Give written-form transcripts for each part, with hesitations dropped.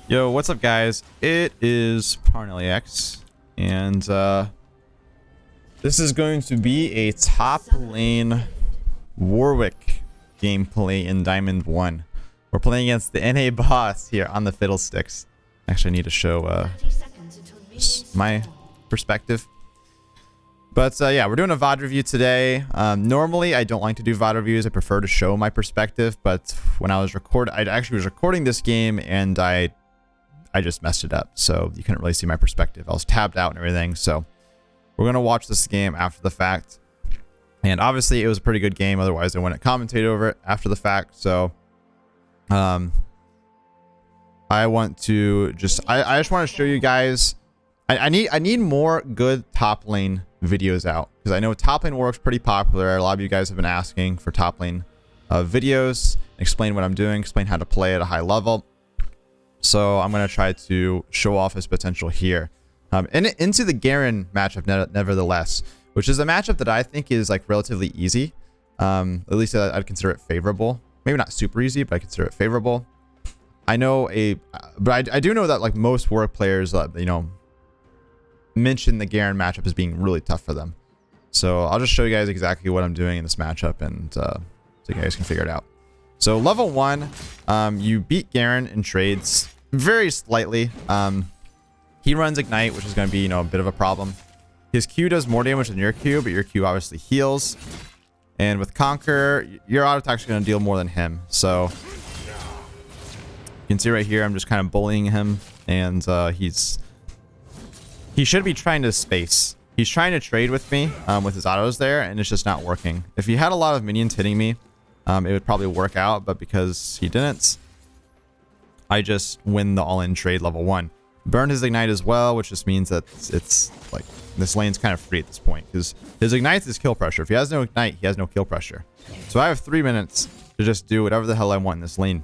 Yo, what's up, guys? It is Parnellix, and this is going to be a top lane Warwick gameplay in Diamond 1. We're playing against the NA boss here on the Fiddlesticks. Actually, I need to show my perspective. But yeah, we're doing a VOD review today. Normally, I don't like to do VOD reviews. I prefer to show my perspective. But when I actually was recording this game, and I just messed it up, so you couldn't really see my perspective. I was tabbed out and everything, so we're gonna watch this game after the fact. And obviously it was a pretty good game, otherwise I wouldn't commentate over it after the fact. So I want to just I just want to show you guys, I need more good top lane videos out, because I know top lane Warwick's pretty popular. A lot of you guys have been asking for top lane videos, explain what I'm doing, explain how to play at a high level. So I'm going to try to show off his potential here. And into the Garen matchup, nevertheless, which is a matchup that I think is like relatively easy. At least I'd consider it favorable. Maybe not super easy, but I consider it favorable. I know but I do know that like most Warwick players, you know, mention the Garen matchup as being really tough for them. So I'll just show you guys exactly what I'm doing in this matchup, and so you guys can figure it out. So level 1, you beat Garen in trades very slightly. He runs Ignite, which is going to be, you know, a bit of a problem. His Q does more damage than your Q, but your Q obviously heals. And with Conquer, your auto attack is going to deal more than him. So you can see right here, I'm just kind of bullying him, and he should be trying to space. He's trying to trade with me with his autos there, and it's just not working. If he had a lot of minions hitting me, it would probably work out, but because he didn't, I just win the all-in trade level 1. Burned his Ignite as well, which just means that it's like this lane's kind of free at this point, because his Ignite is kill pressure. If he has no Ignite, he has no kill pressure. So I have 3 minutes to just do whatever the hell I want in this lane.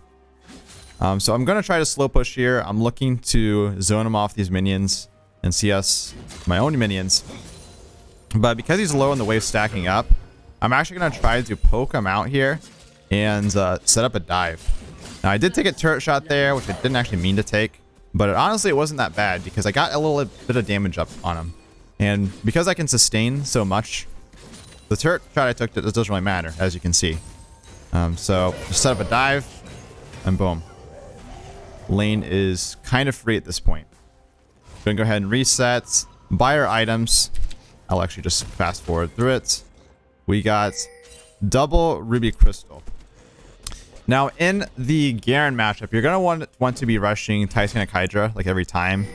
So I'm going to try to slow push here. I'm looking to zone him off these minions and CS my own minions. But because he's low and the wave's stacking up, I'm actually going to try to poke him out here and set up a dive. Now, I did take a turret shot there, which I didn't actually mean to take. But honestly, it wasn't that bad, because I got a little bit of damage up on him. And because I can sustain so much, the turret shot I took, it doesn't really matter, as you can see. So just set up a dive, and boom. Lane is kind of free at this point. Gonna go ahead and reset, buy our items. I'll actually just fast forward through it. We got double ruby crystal. Now in the Garen matchup, you're gonna want to be rushing Titanic Hydra like every time.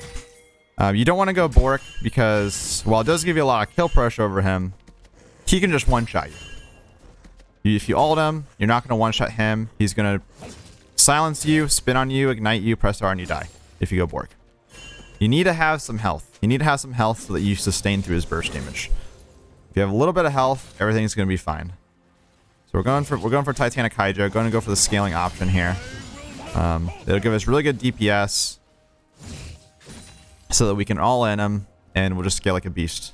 You don't want to go Bork, because while it does give you a lot of kill pressure over him, he can just one-shot you. If you ult him, you're not gonna one-shot him. He's gonna silence you, spin on you, ignite you, press R, and you die if you go Bork. You need to have some health. You need to have some health so that you sustain through his burst damage. If you have a little bit of health, everything's going to be fine. So we're going for Titanic Hydra. Going to go for the scaling option here. It'll give us really good DPS, so that we can all in him, and we'll just scale like a beast.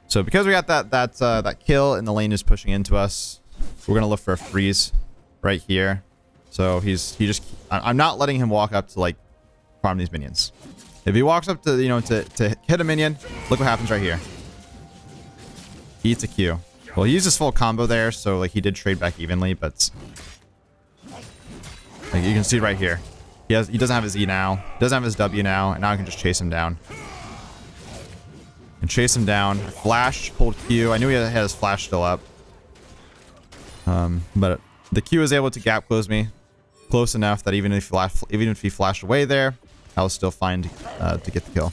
So because we got that kill and the lane is pushing into us, we're going to look for a freeze right here. So I'm not letting him walk up to like farm these minions. If he walks up to, you know, to hit a minion, look what happens right here. He eats a Q. Well, he used his full combo there, so like he did trade back evenly, but like you can see right here, he doesn't have his E now, doesn't have his W now, and now I can just chase him down. And chase him down. Flash, hold Q. I knew he had his flash still up. But the Q was able to gap close me close enough that even if he flashed away there, I was still fine to get the kill.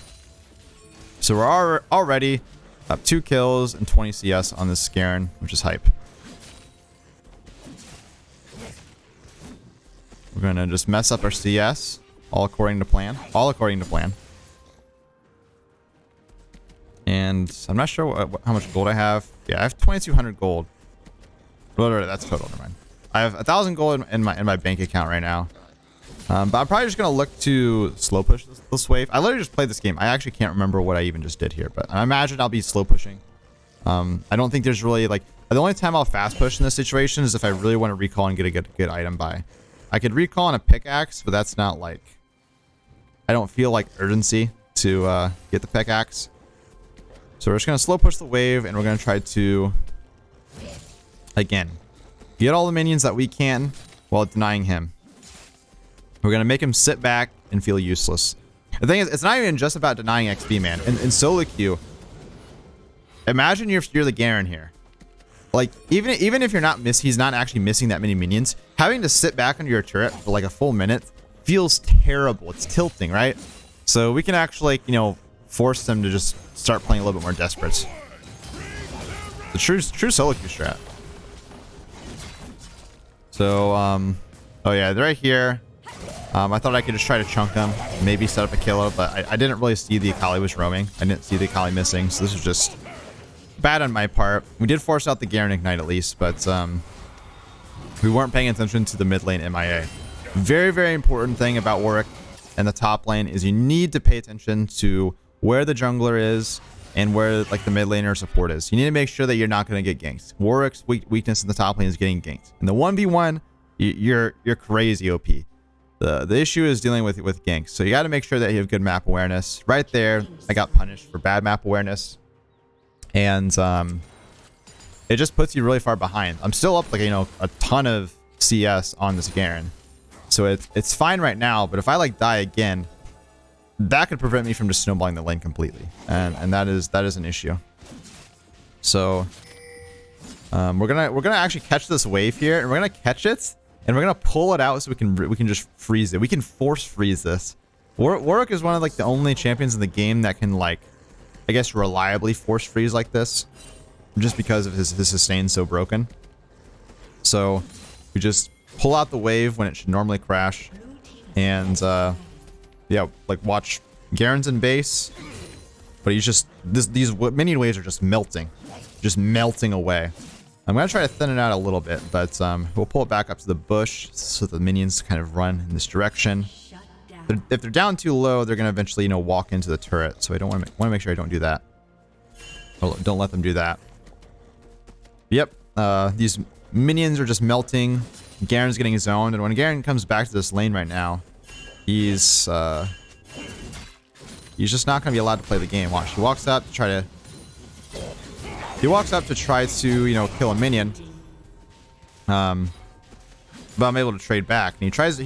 So we're already up 2 kills and 20 CS on this Garen, which is hype. We're gonna just mess up our CS, all according to plan. All according to plan. And I'm not sure how much gold I have. Yeah, I have 2,200 gold. Oh, that's total. Never mind. I have 1,000 gold in my bank account right now. But I'm probably just going to look to slow push this wave. I literally just played this game. I actually can't remember what I even just did here, but I imagine I'll be slow pushing. I don't think there's really like, the only time I'll fast push in this situation is if I really want to recall and get a good item buy. I could recall on a pickaxe, but that's not like I don't feel like urgency to get the pickaxe. So we're just going to slow push the wave, and we're going to try to, again, get all the minions that we can while denying him. We're going to make him sit back and feel useless. The thing is, it's not even just about denying XP, man. In solo queue, imagine you're the Garen here. Like, even if you're not he's not actually missing that many minions, having to sit back under your turret for like a full minute feels terrible. It's tilting, right? So we can actually, you know, force them to just start playing a little bit more desperate. The true solo queue strat. So, oh yeah, they're right here. I thought I could just try to chunk them, maybe set up a killer, but I didn't really see the Akali was roaming. I didn't see the Akali missing, so this was just bad on my part. We did force out the Garen Ignite at least, but we weren't paying attention to the mid lane MIA. Very, very important thing about Warwick and the top lane is you need to pay attention to where the jungler is and where like the mid laner support is. You need to make sure that you're not going to get ganked. Warwick's weakness in the top lane is getting ganked. In the 1v1, you're crazy OP. The issue is dealing with ganks. So you got to make sure that you have good map awareness. Right there, I got punished for bad map awareness. And it just puts you really far behind. I'm still up like, you know, a ton of CS on this Garen. So it's fine right now, but if I like die again, that could prevent me from just snowballing the lane completely. And that is an issue. So we're gonna actually catch this wave here, and we're gonna catch it, and we're gonna pull it out so we can just freeze it. We can force freeze this. Warwick is one of like the only champions in the game that can like, I guess, reliably force freeze like this, just because of his sustain so broken. So we just pull out the wave when it should normally crash, and yeah, like watch Garen's in base, but he's just these minion waves are just melting away. I'm gonna try to thin it out a little bit, but we'll pull it back up to the bush so the minions kind of run in this direction. If they're down too low, they're gonna eventually, you know, walk into the turret. So I don't want to make sure I don't do that. Oh, don't let them do that. Yep, these minions are just melting. Garen's getting zoned, and when Garen comes back to this lane right now, he's just not gonna be allowed to play the game. Watch, he walks up to try to you know, kill a minion. But I'm able to trade back, and he tries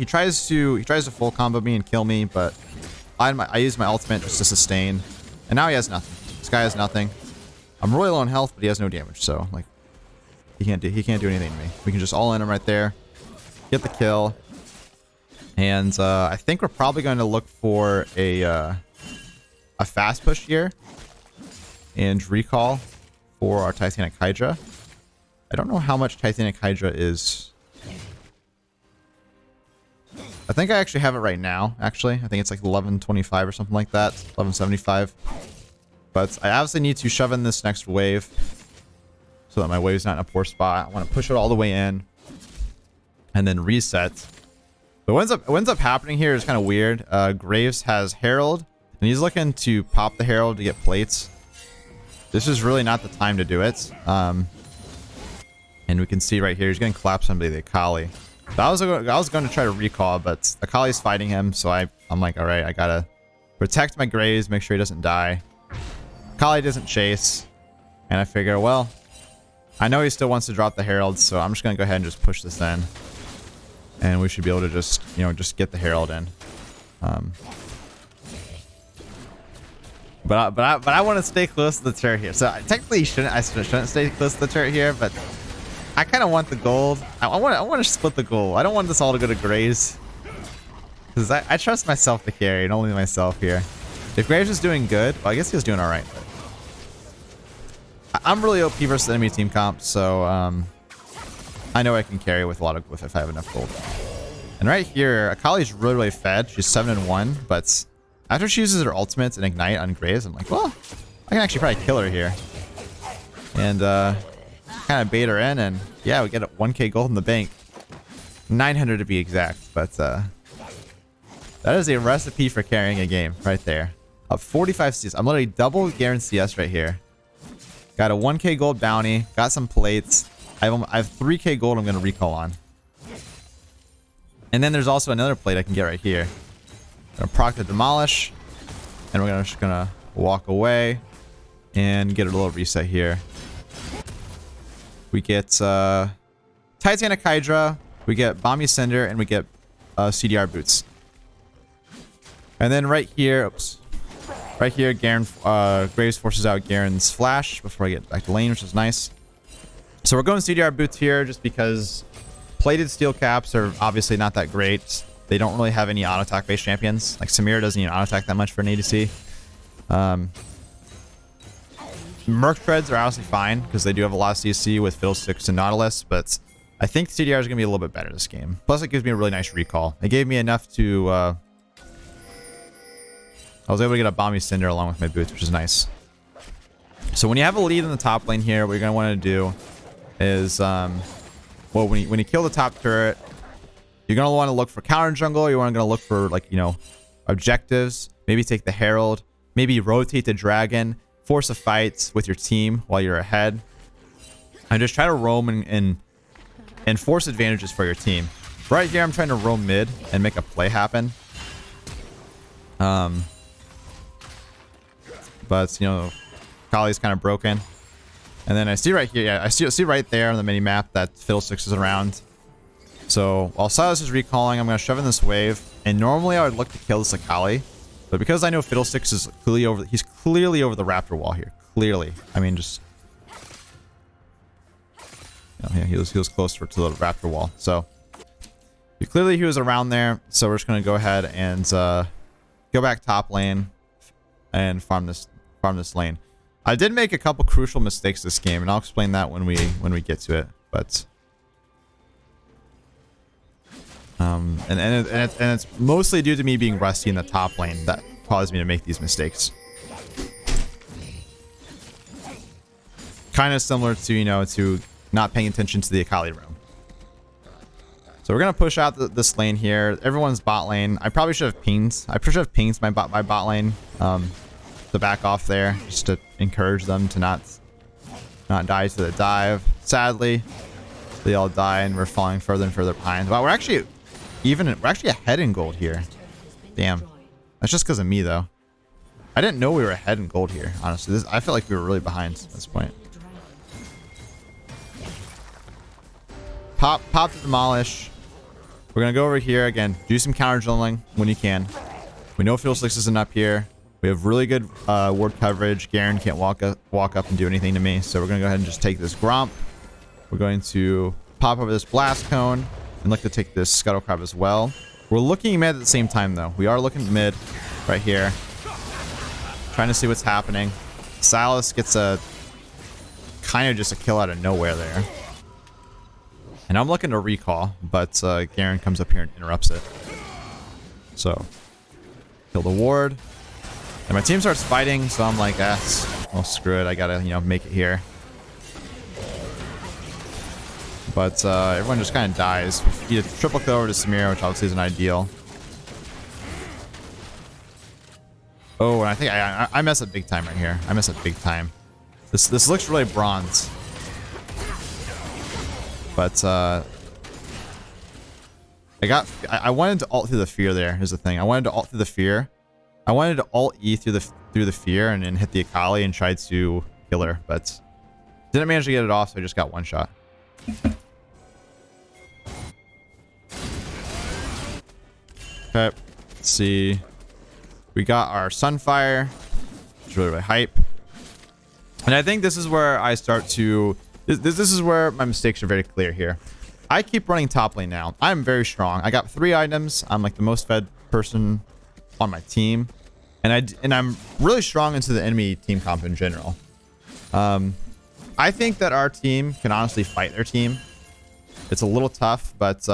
to full combo me and kill me, but I use my ultimate just to sustain, and now he has nothing. This guy has nothing. I'm really low on health, but he has no damage, so like he can't do anything to me. We can just all in him right there, get the kill, and I think we're probably going to look for a fast push here and recall for our Titanic Hydra. I don't know how much Titanic Hydra is. I think I actually have it right now, actually. I think it's like 1125 or something like that. 1175. But I obviously need to shove in this next wave so that my wave's not in a poor spot. I want to push it all the way in and then reset. But what ends up happening here is kind of weird. Graves has Herald, and he's looking to pop the Herald to get plates. This is really not the time to do it. And we can see right here, he's getting collapsed under the Akali. So I was going to try to recall, but Akali's fighting him, so I'm like, all right, I gotta protect my Graves, make sure he doesn't die. Akali doesn't chase, and I figure, well, I know he still wants to drop the Herald, so I'm just gonna go ahead and just push this in, and we should be able to just, you know, just get the Herald in. But I want to stay close to the turret here. So technically, I shouldn't stay close to the turret here, but I kind of want the gold. I want to split the gold. I don't want this all to go to Graves, because I trust myself to carry, and only myself here. If Graves is doing good, well, I guess he was doing all right. But I'm really OP versus enemy team comp, so I know I can carry with a lot of if I have enough gold. And right here, Akali's really fed. She's 7-1, but after she uses her ultimate and ignite on Graves, I'm like, well, I can actually probably kill her here. And kind of bait her in, and yeah, we get 1k gold in the bank. 900 to be exact, but that is a recipe for carrying a game right there. Up 45 CS. I'm literally double Garen CS right here. Got a 1k gold bounty, got some plates. I have 3k gold I'm going to recall on. And then there's also another plate I can get right here. Gonna proc the demolish, and we're just gonna walk away and get a little reset here. We get Titanic Hydra, we get Bomby Cinder, and we get CDR boots. And then right here, oops, right here, Garen Graves forces out Garen's flash before I get back to lane, which is nice. So we're going CDR boots here just because plated steel caps are obviously not that great. They don't really have any auto attack based champions. Like Samira doesn't even auto attack that much for an ADC. Merc treads are honestly fine because they do have a lot of CC with Fiddlesticks and Nautilus, but I think CDR is going to be a little bit better this game. Plus, it gives me a really nice recall. It gave me enough to... I was able to get a Bomby Cinder along with my boots, which is nice. So when you have a lead in the top lane here, what you're going to want to do is... well, when you kill the top turret, you're going to want to look for counter jungle. You're going to look for, like, you know, objectives. Maybe take the Herald. Maybe rotate the Dragon. Force a fight with your team while you're ahead. And just try to roam and force advantages for your team. Right here, I'm trying to roam mid and make a play happen. But, you know, Kali's kind of broken. And then I see right here, yeah, I see right there on the mini map that Fiddlesticks is around. So while Silas is recalling, I'm going to shove in this wave. And normally I would look to kill this Akali. But because I know Fiddlesticks is clearly over, he's clearly over the Raptor wall here. Clearly. I mean, just... You know, yeah, he was close to the Raptor wall. So clearly he was around there. So we're just going to go ahead and go back top lane and farm this lane. I did make a couple crucial mistakes this game, and I'll explain that when we get to it. But and it's mostly due to me being rusty in the top lane that caused me to make these mistakes. Kind of similar to, you know, to not paying attention to the Akali roam. So we're gonna push out this lane here. Everyone's bot lane. I probably should have pinged. I should have pinged my bot lane to back off there, just to encourage them to not die to the dive. Sadly, they all die, and we're falling further and further behind. Wow, we're actually ahead in gold here. Damn, that's just because of me though. I didn't know we were ahead in gold here. Honestly, I feel like we were really behind at this point. Pop the demolish. We're gonna go over here again. Do some counter jungling when you can. We know Fiddlesticks isn't up here. We have really good ward coverage. Garen can't walk up and do anything to me. So we're gonna go ahead and just take this Gromp. We're going to pop over this blast cone and look to take this scuttle crab as well. We're looking mid at the same time though. We are looking mid right here. Trying to see what's happening. Silas gets a kind of just a kill out of nowhere there. And I'm looking to recall, but Garen comes up here and interrupts it. So, kill the ward. And my team starts fighting, so I'm like, well, screw it. I gotta, you know, make it here. But everyone just kind of dies. We get a triple kill over to Samira, which obviously isn't ideal. Oh, and I think I mess up big time right here. I mess up big time. This looks really bronze. But I wanted to ult through the fear there. Here's the thing. I wanted to ult through the fear. I wanted to ult E through the fear and then hit the Akali and try to kill her, but didn't manage to get it off, so I just got one shot. Okay, let's see. We got our Sunfire, which is really, really hype. And I think this is where I start to... This is where my mistakes are very clear here. I keep running top lane now. I'm very strong. I got 3 items. I'm like the most fed person on my team. And I'm really strong into the enemy team comp in general. I think that our team can honestly fight their team. It's a little tough, but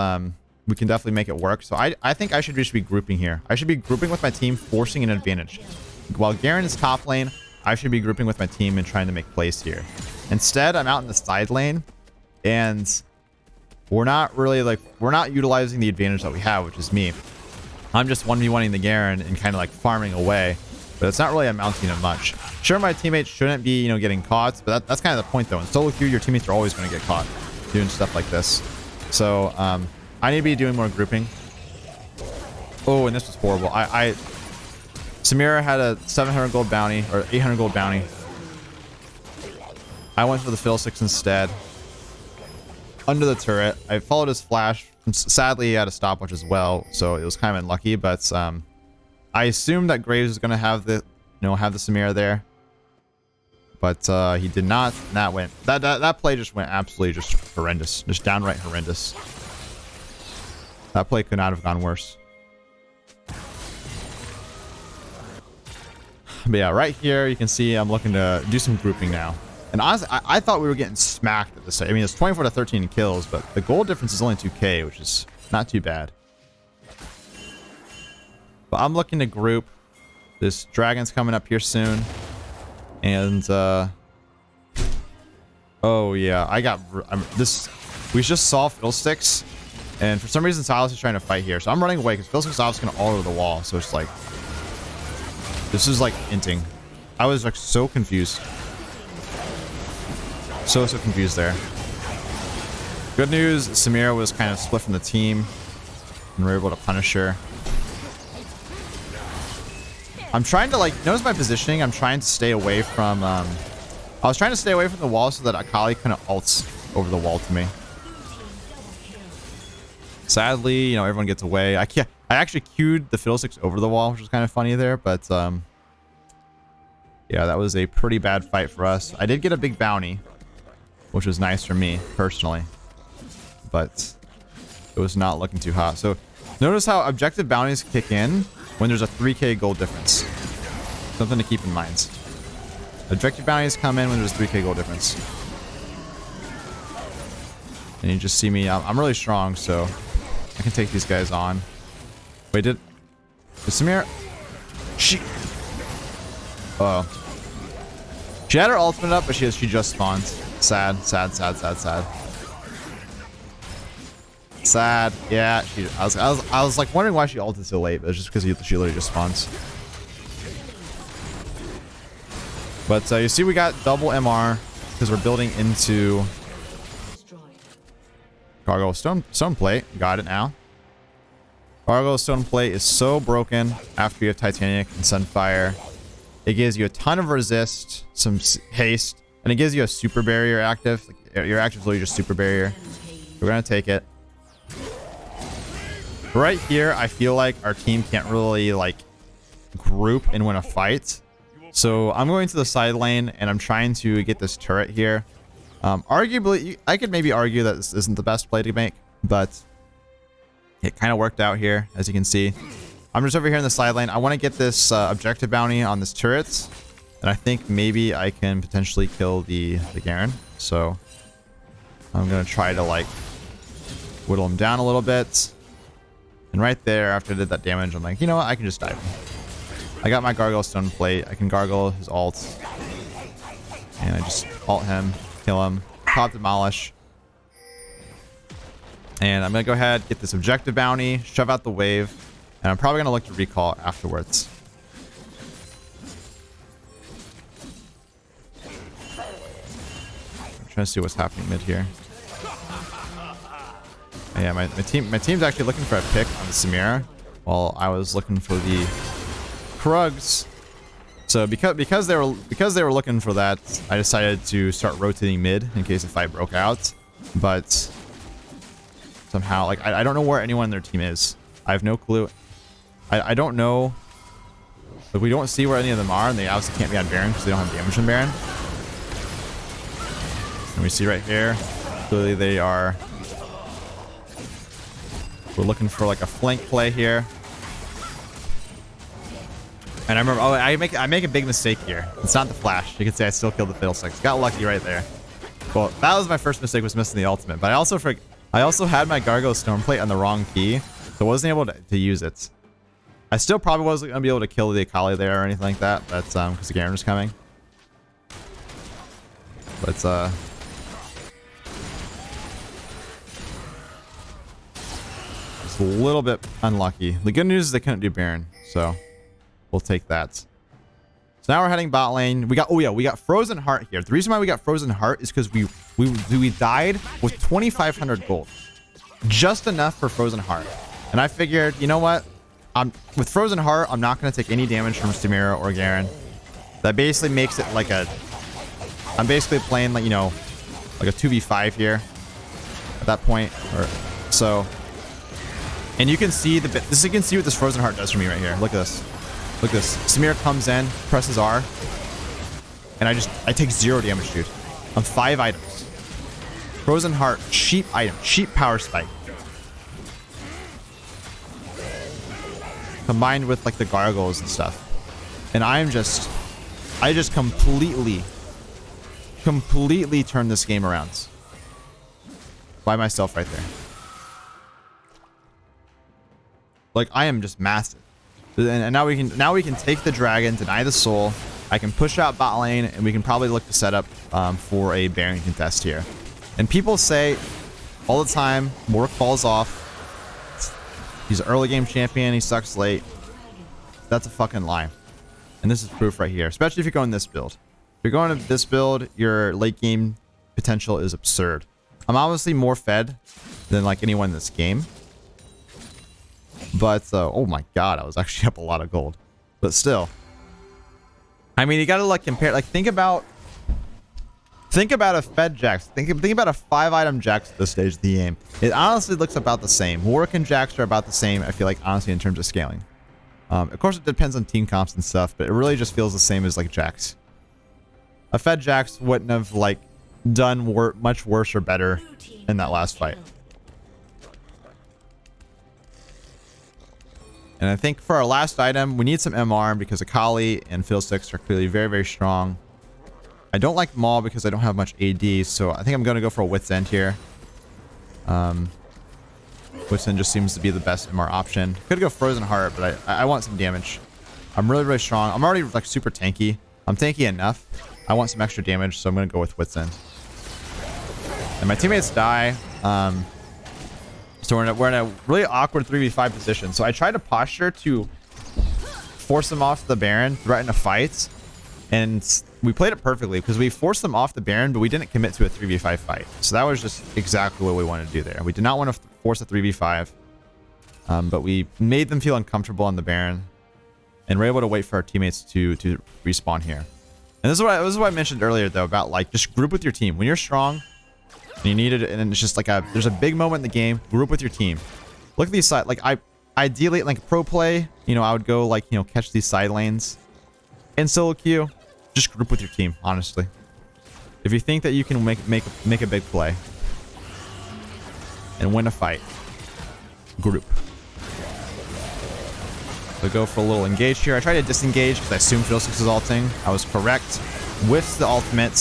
we can definitely make it work. So I think I should just be grouping here. I should be grouping with my team, forcing an advantage. While Garen is top lane, I should be grouping with my team and trying to make plays here. Instead, I'm out in the side lane, and we're not utilizing the advantage that we have, which is me. I'm just 1v1ing the Garen and kind of like farming away, but it's not really amounting to much. Sure, my teammates shouldn't be, you know, getting caught, but that's kind of the point though. In solo queue, your teammates are always going to get caught doing stuff like this. So I need to be doing more grouping. Oh, and this was horrible. Samira had a 700 gold bounty, or 800 gold bounty. I went for the Fiddlesticks instead. Under the turret. I followed his flash. Sadly, he had a stopwatch as well, so it was kind of unlucky, but I assumed that Graves was going to have the, have the Samira there. But he did not, and that went, that play just went absolutely just horrendous. Just downright horrendous. That play could not have gone worse. But yeah, right here, you can see I'm looking to do some grouping now. And honestly, I thought we were getting smacked at this stage. I mean, it's 24 to 13 kills, but the gold difference is only 2k, which is not too bad. But I'm looking to group. This dragon's coming up here soon. And, oh yeah, we just saw Fiddlesticks. And for some reason, Silas is trying to fight here. So I'm running away because Fiddlesticks is obviously going all over the wall. So it's like, this is like inting. I was like so confused. So confused there. Good news, Samira was kind of split from the team. And we were able to punish her. I'm trying to like, notice my positioning. I'm trying to stay away from, I was trying to stay away from the wall so that Akali couldn't ult over the wall to me. Sadly, everyone gets away. I actually queued the Fiddlesticks over the wall, which was kind of funny there, but yeah, that was a pretty bad fight for us. I did get a big bounty, which was nice for me personally, but it was not looking too hot. So notice how objective bounties kick in when there's a 3k gold difference. Something to keep in mind. Objective bounties come in when there's a 3k gold difference. And you just see me, I'm really strong, so I can take these guys on. Wait, did Samira? She had her ultimate up, but she just spawned. Sad. Sad. Yeah, I was like wondering why she ulted so late, but it's just because she literally just spawns. But you see, we got double MR because we're building into Gargoyle stone plate. Got it now. Gargoyle stone plate is so broken after you have Titanic and Sunfire. It gives you a ton of resist, some haste, and it gives you a super barrier active. Like, your active is literally just super barrier. We're gonna take it. Right here, I feel like our team can't really like group and win a fight. So I'm going to the side lane and I'm trying to get this turret here. Arguably, I could maybe argue that this isn't the best play to make, but it kind of worked out here, as you can see. I'm just over here in the side lane. I want to get this objective bounty on this turret, and I think maybe I can potentially kill the Garen. So I'm gonna try to like whittle him down a little bit. And right there, after I did that damage, I'm like, you know what? I can just dive him. I got my Gargoyle Stone Plate. I can gargle his ult, and I just ult him, kill him, pop demolish. And I'm gonna go ahead, get this objective bounty, shove out the wave, and I'm probably gonna look to recall afterwards. I'm trying to see what's happening mid here. Yeah, my team's actually looking for a pick on the Samira, while I was looking for the Krugs. So because they were looking for that, I decided to start rotating mid in case the fight broke out. But somehow, like, I don't know where anyone in their team is. I have no clue. I don't know. Like, we don't see where any of them are, and they obviously can't be on Baron because they don't have damage on Baron. And we see right here, clearly they are. We're looking for like a flank play here. And I remember, oh, I make a big mistake here. It's not the flash. You can say I still killed the Fiddlesticks. Got lucky right there. Well, that was my first mistake, was missing the ultimate. But I also had my Gargoyle Stone Plate on the wrong key, so I wasn't able to use it. I still probably wasn't gonna be able to kill the Akali there or anything like that. That's because the Garen was coming. But it's a little bit unlucky. The good news is they couldn't do Baron, so we'll take that. So now we're heading bot lane. We got Frozen Heart here. The reason why we got Frozen Heart is because we died with 2,500 gold, just enough for Frozen Heart. And I figured, you know what? with Frozen Heart, I'm not going to take any damage from Samira or Garen. That basically makes it like a... I'm basically playing, like, you know, like a 2v5 here at that point. Or so... And you can see you can see what this Frozen Heart does for me right here. Look at this. Look at this. Samira comes in, presses R, and I take 0 damage, dude. On 5 items. Frozen Heart, cheap item, cheap power spike. Combined with like the gargoyles and stuff. And I just completely turned this game around. By myself right there. Like, I am just massive. And now we can take the dragon, deny the soul. I can push out bot lane, and we can probably look to set up for a Baron contest here. And people say all the time, Warwick falls off. He's an early game champion. He sucks late. That's a fucking lie. And this is proof right here, especially if you're going this build. If you're going to this build, your late game potential is absurd. I'm obviously more fed than like anyone in this game. But, oh my god, I was actually up a lot of gold. But still. I mean, you gotta like compare, like think about a fed Jax. Think about a 5-item Jax at this stage of the game. It honestly looks about the same. Warwick and Jax are about the same, I feel like, honestly, in terms of scaling. Of course, it depends on team comps and stuff, but it really just feels the same as like Jax. A fed Jax wouldn't have like done much worse or better in that last fight. And I think for our last item, we need some MR because Akali and Fiddlesticks are clearly very, very strong. I don't like Maul because I don't have much AD, so I think I'm going to go for a Wit's End here. Wit's End just seems to be the best MR option. Could go Frozen Heart, but I want some damage. I'm really, really strong. I'm already like super tanky. I'm tanky enough. I want some extra damage, so I'm going to go with Wit's End. And my teammates die. So we're in a really awkward 3v5 position. So I tried to posture to force them off the Baron, threaten a fight. And we played it perfectly because we forced them off the Baron, but we didn't commit to a 3v5 fight. So that was just exactly what we wanted to do there. We did not want to force a 3v5. But we made them feel uncomfortable on the Baron. And we're able to wait for our teammates to respawn here. And this is what I mentioned earlier, though, about like just group with your team. When you're strong, and you need it, and it's just like there's a big moment in the game. Group with your team. Look at these side. Like ideally, like pro play, you know, I would go like, you know, catch these side lanes. In solo queue, just group with your team. Honestly, if you think that you can make a big play and win a fight, group. So go for a little engage here. I tried to disengage because I assumed Fiddlesticks was ulting. I was correct. Whiffs the ultimate.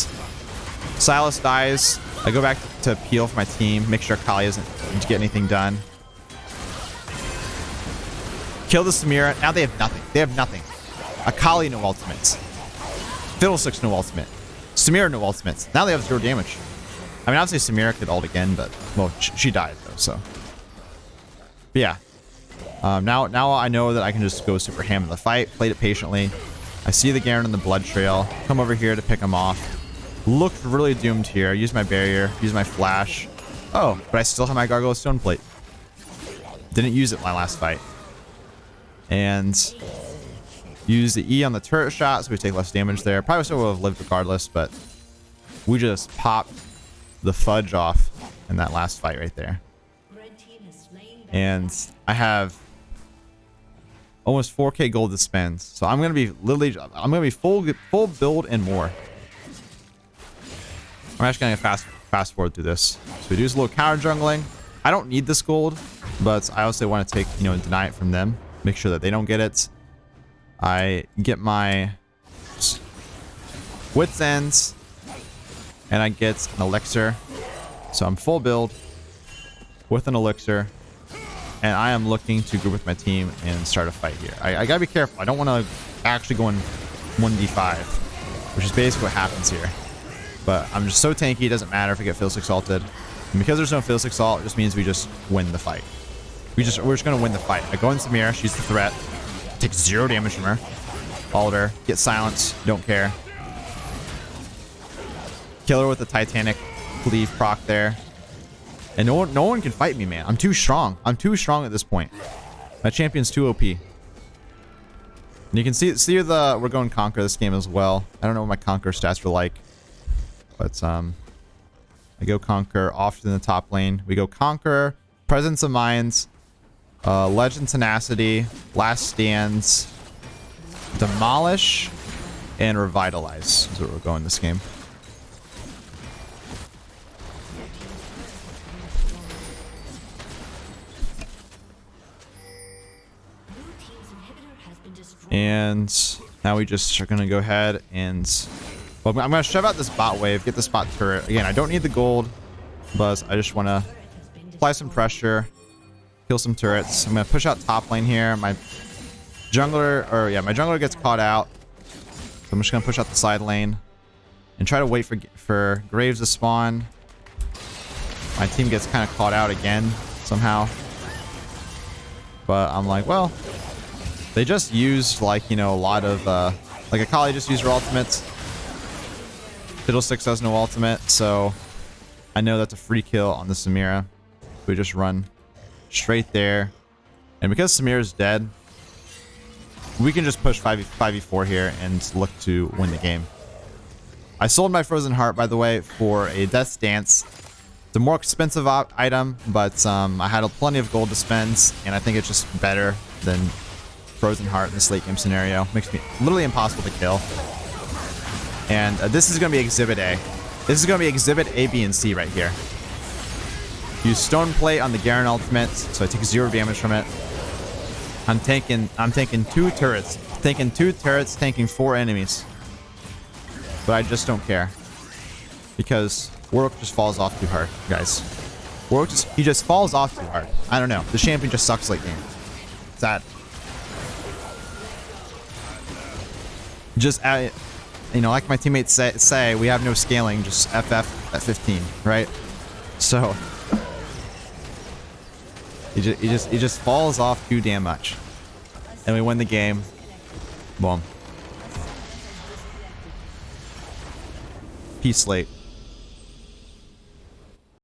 Silas dies. I go back to peel for my team, make sure Akali doesn't get anything done. Kill the Samira. Now they have nothing. They have nothing. Akali, no ultimates. Fiddlesticks, no ultimate. Samira, no ultimates. Now they have 0 damage. I mean, obviously Samira could ult again, but, well, she died, though, so. But yeah. Now I know that I can just go super ham in the fight. Played it patiently. I see the Garen in the blood trail. Come over here to pick him off. Looked really doomed here. Use my barrier. Use my flash. Oh, but I still have my Gargoyle Stone Plate. Didn't use it my last fight. And use the E on the turret shot so we take less damage there. Probably still would have lived regardless, but we just popped the fudge off in that last fight right there. And I have almost 4k gold to spend. So I'm going to be full build and more. I'm actually going to fast forward through this. So we do a little counter jungling. I don't need this gold, but I also want to take, you know, and deny it from them. Make sure that they don't get it. I get my Wit's Ends, and I get an elixir. So I'm full build with an elixir, and I am looking to group with my team and start a fight here. I gotta be careful. I don't want to actually go in 1v5, which is basically what happens here. But I'm just so tanky, it doesn't matter if I get Fiddlesticks ulted. And because there's no Fiddlesticks ult, it just means we just win the fight. We're just gonna win the fight. I go in Samira, she's the threat. Take 0 damage from her. Ult her, get silence, don't care. Kill her with the Titanic cleave proc there. And no one can fight me, man. I'm too strong. I'm too strong at this point. My champion's too OP. And you can see we're going Conquer this game as well. I don't know what my Conquer stats are like. But I go Conquer off in the top lane. We go Conquer, Presence of Minds, Legend Tenacity, Last Stands, Demolish, and Revitalize is what we're going this game. And now we just are going to go ahead and... Well, I'm going to shove out this bot wave, get this bot turret. Again, I don't need the gold, but I just want to apply some pressure, kill some turrets. I'm going to push out top lane here. My jungler gets caught out. So I'm just going to push out the side lane and try to wait for Graves to spawn. My team gets kind of caught out again somehow. But I'm like, well... They just used, like, you know, a lot of, like, Akali just used her ultimates. Fiddlesticks has no ultimate, so I know that's a free kill on the Samira. We just run straight there. And because Samira's dead, we can just push 5v4 here and look to win the game. I sold my Frozen Heart, by the way, for a Death's Dance. It's a more expensive item, but I had plenty of gold to spend, and I think it's just better than... Frozen Heart in this late game scenario. Makes me literally impossible to kill. And this is going to be Exhibit A. This is going to be Exhibit A, B, and C right here. Use Stone Plate on the Garen ultimate, so I take 0 damage from it. I'm tanking 2 turrets. Tanking 4 enemies. But I just don't care. Because Warwick just falls off too hard, guys. Warwick just falls off too hard. I don't know. The champion just sucks late game. Sad. Just, you know, like my teammates say, we have no scaling, just FF at 15, right? So, he just falls off too damn much. And we win the game. Boom. Peace late.